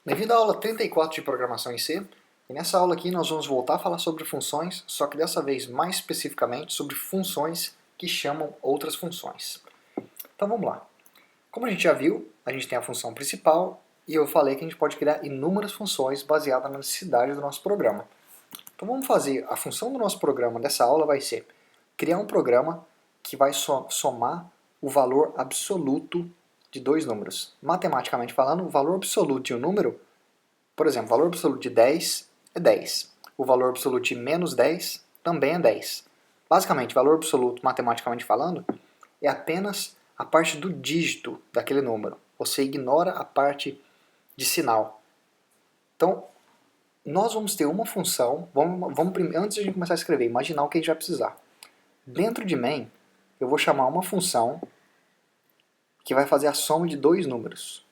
Bem-vindo à aula 34 de Programação em C. E nessa aula aqui nós vamos voltar a falar sobre funções, só que dessa vez mais especificamente sobre funções que chamam outras funções. Então vamos lá. Como a gente já viu, a gente tem a função principal e eu falei que a gente pode criar inúmeras funções baseadas na necessidade do nosso programa. Então vamos fazer, a função do nosso programa dessa aula vai ser criar um programa que vai somar o valor absoluto de dois números. Matematicamente falando, o valor absoluto de um número, por exemplo, o valor absoluto de 10 é 10. O valor absoluto de menos 10 também é 10. Basicamente, o valor absoluto, matematicamente falando, é apenas a parte do dígito daquele número. Você ignora a parte de sinal. Então, nós vamos ter uma função, antes de a gente começar a escrever, imaginar o que a gente vai precisar. Dentro de main, eu vou chamar uma função que vai fazer a soma de dois números.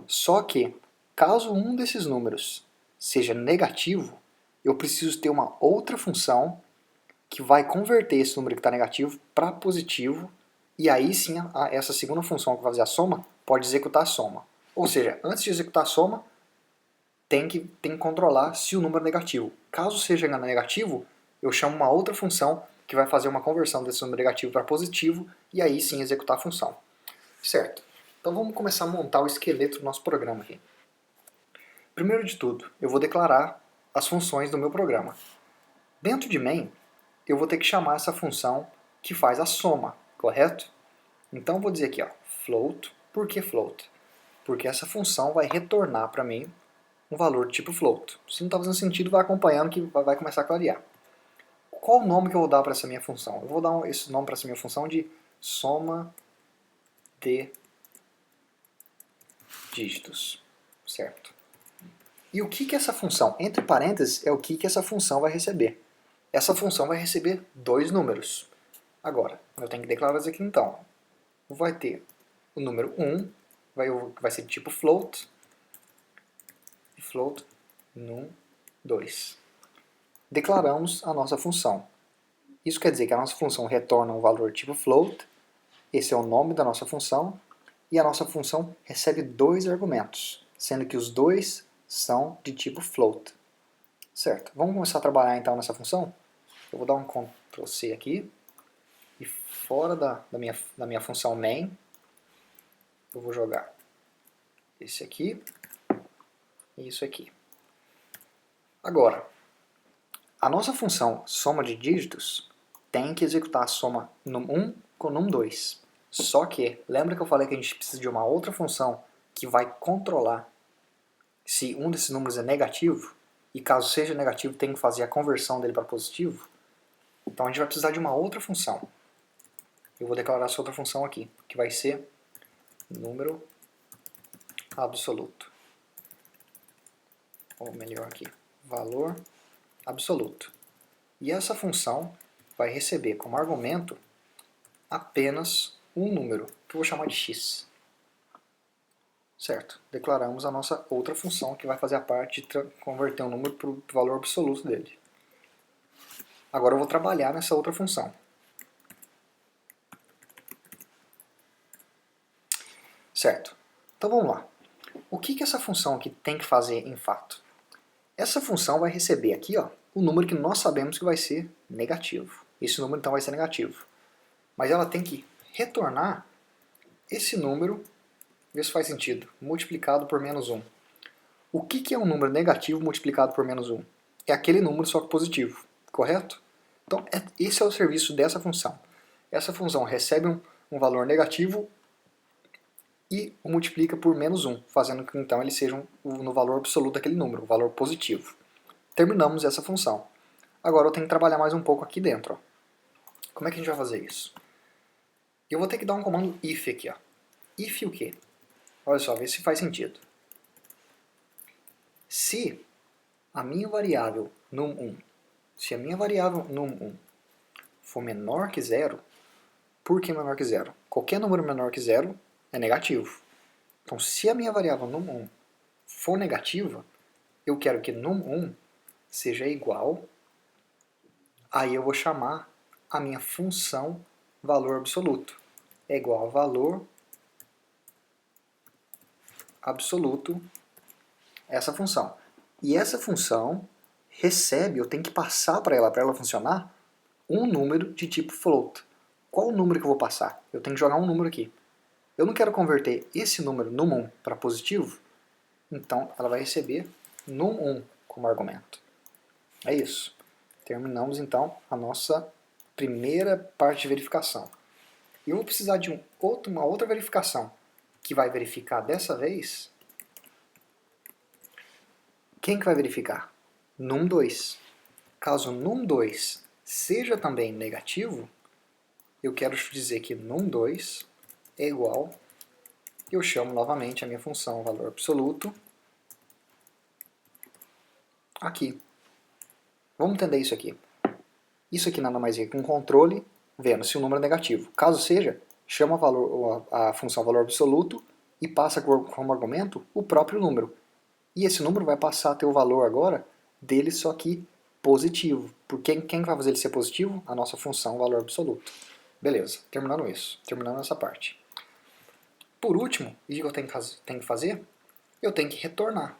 Só que, caso um desses números seja negativo, eu preciso ter uma outra função que vai converter esse número que está negativo para positivo, e aí sim essa segunda função que vai fazer a soma pode executar a soma. Ou seja, antes de executar a soma, tem que controlar se o número é negativo. Caso seja negativo, eu chamo uma outra função que vai fazer uma conversão desse número negativo para positivo, e aí sim executar a função. Certo. Então vamos começar a montar o esqueleto do nosso programa aqui. Primeiro de tudo, eu vou declarar as funções do meu programa. Dentro de main, eu vou ter que chamar essa função que faz a soma, correto? Então eu vou dizer aqui, ó, float. Por que float? Porque essa função vai retornar para mim um valor tipo float. Se não está fazendo sentido, vai acompanhando que vai começar a clarear. Qual o nome que eu vou dar para essa minha função? Eu vou dar esse nome para essa minha função de soma de dígitos, certo? E o que essa função, entre parênteses, é o que essa função vai receber. Essa função vai receber dois números. Agora, eu tenho que declarar isso aqui então. Vai ter o número 1, vai ser tipo float, float num 2. Declaramos a nossa função. Isso quer dizer que a nossa função retorna um valor tipo float, esse é o nome da nossa função, e a nossa função recebe dois argumentos, sendo que os dois são de tipo float. Certo, vamos começar a trabalhar então nessa função? Eu vou dar um Ctrl C aqui, e fora da minha função main, eu vou jogar esse aqui e isso aqui. Agora, a nossa função soma de dígitos tem que executar a soma num1 com num2. Só que, lembra que eu falei que a gente precisa de uma outra função que vai controlar se um desses números é negativo, e caso seja negativo tem que fazer a conversão dele para positivo? Então a gente vai precisar de uma outra função. Eu vou declarar essa outra função aqui, que vai ser número absoluto. Ou melhor aqui, valor absoluto. E essa função vai receber como argumento apenas um número, que eu vou chamar de x. Certo, declaramos a nossa outra função que vai fazer a parte de converter um número para o valor absoluto dele. Agora eu vou trabalhar nessa outra função. Certo, então vamos lá. O que essa função aqui tem que fazer em fato? Essa função vai receber aqui, ó, o número que nós sabemos que vai ser negativo. Esse número então vai ser negativo. Mas ela tem que retornar esse número, vê se faz sentido, multiplicado por menos 1. O que é um número negativo multiplicado por menos 1? É aquele número só que positivo, correto? Então esse é o serviço dessa função. Essa função recebe um valor negativo e o multiplica por menos 1, fazendo com que então ele seja no valor absoluto daquele número, o valor positivo. Terminamos essa função. Agora eu tenho que trabalhar mais um pouco aqui dentro. Ó. Como é que a gente vai fazer isso? Eu vou ter que dar um comando if aqui. Ó. If o quê? Olha só, vê se faz sentido. Se a minha variável num1, se a minha variável num1 for menor que zero, por que menor que zero? Qualquer número menor que zero é negativo. Então, se a minha variável num1 for negativa, eu quero que num1 seja igual, aí eu vou chamar a minha função valor absoluto. É igual a valor absoluto, essa função. E essa função recebe, eu tenho que passar para ela funcionar, um número de tipo float. Qual o número que eu vou passar? Eu tenho que jogar um número aqui. Eu não quero converter esse número num1 para positivo, então ela vai receber num1 como argumento. É isso. Terminamos então a nossa primeira parte de verificação. E eu vou precisar de uma outra verificação, que vai verificar dessa vez. Quem que vai verificar? Num2. Caso num2 seja também negativo, eu quero dizer que num2 é igual, eu chamo novamente a minha função valor absoluto aqui. Vamos entender isso aqui. Isso aqui nada mais é que um controle vendo se o número é negativo. Caso seja, chama a função valor absoluto e passa como argumento o próprio número. E esse número vai passar a ter o valor agora dele, só que positivo. Por quem vai fazer ele ser positivo? A nossa função valor absoluto. Beleza, terminando isso. Terminando essa parte. Por último, o que eu tenho que fazer? Eu tenho que retornar.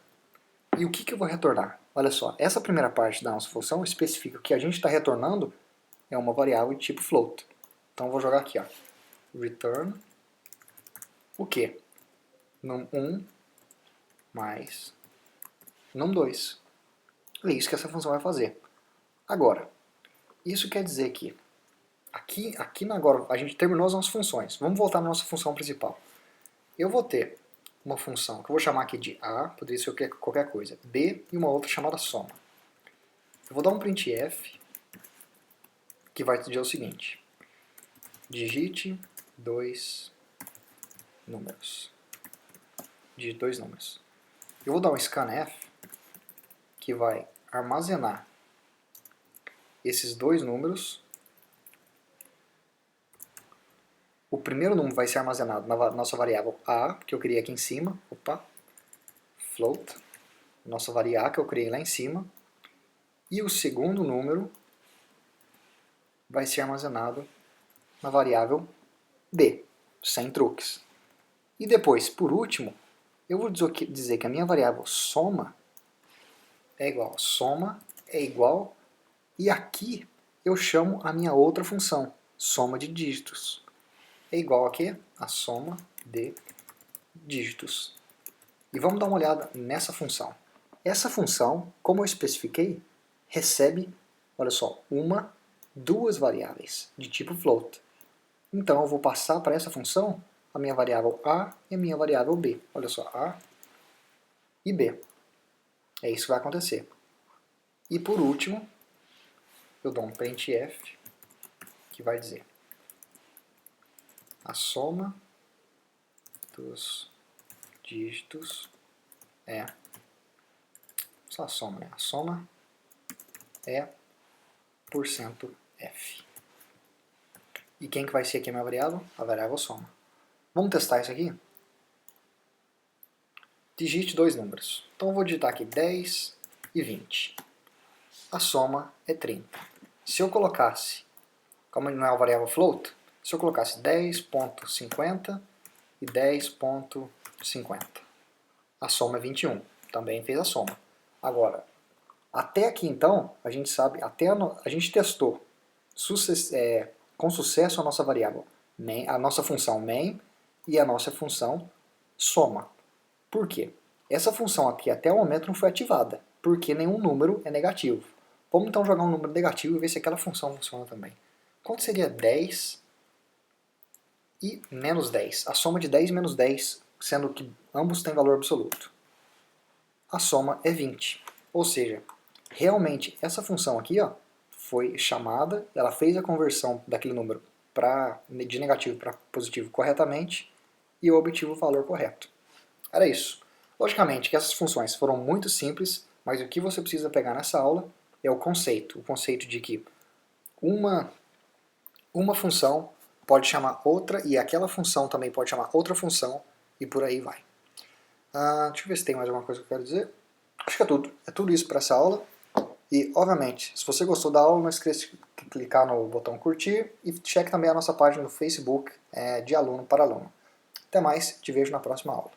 E o que eu vou retornar? Olha só, essa primeira parte da nossa função especifica que a gente está retornando é uma variável de tipo float. Então eu vou jogar aqui, ó, return o quê? Num1 mais num2. É isso que essa função vai fazer. Agora, isso quer dizer que aqui agora a gente terminou as nossas funções. Vamos voltar na nossa função principal. Eu vou ter uma função que eu vou chamar aqui de A, poderia ser qualquer coisa, B e uma outra chamada soma. Eu vou dar um printf que vai dizer o seguinte: digite dois números. Digite dois números. Eu vou dar um scanf que vai armazenar esses dois números. O primeiro número vai ser armazenado na nossa variável A, que eu criei aqui em cima. Opa, float. Nossa variável que eu criei lá em cima. E o segundo número vai ser armazenado na variável B, sem truques. E depois, por último, eu vou dizer que a minha variável soma é igual, e aqui eu chamo a minha outra função, soma de dígitos. É igual a quê? A soma de dígitos. E vamos dar uma olhada nessa função. Essa função, como eu especifiquei, recebe, olha só, duas variáveis de tipo float. Então eu vou passar para essa função a minha variável A e a minha variável B. Olha só, A e B. É isso que vai acontecer. E por último, eu dou um printf que vai dizer a soma dos dígitos é só a soma, né? A soma é %f. E quem que vai ser aqui a minha variável? A variável soma. Vamos testar isso aqui? Digite dois números. Então eu vou digitar aqui 10 e 20. A soma é 30. Se eu colocasse, como não é uma variável float, se eu colocasse 10.50 e 10.50, a soma é 21. Também fez a soma. Agora, até aqui então, a gente sabe, a gente testou com sucesso a nossa variável, a nossa função main e a nossa função soma. Por quê? Essa função aqui até o momento não foi ativada, porque nenhum número é negativo. Vamos então jogar um número negativo e ver se aquela função funciona também. Quanto seria 10 e menos 10? A soma de 10 e menos 10, sendo que ambos têm valor absoluto. A soma é 20. Ou seja, realmente essa função aqui, ó, foi chamada, ela fez a conversão daquele número de negativo para positivo corretamente e eu obtive o valor correto. Era isso. Logicamente que essas funções foram muito simples, mas o que você precisa pegar nessa aula é o conceito de que uma função pode chamar outra e aquela função também pode chamar outra função e por aí vai. Deixa eu ver se tem mais alguma coisa que eu quero dizer. Acho que é tudo. É tudo isso para essa aula. E, obviamente, se você gostou da aula, não esqueça de clicar no botão curtir e cheque também a nossa página no Facebook de aluno para aluno. Até mais, te vejo na próxima aula.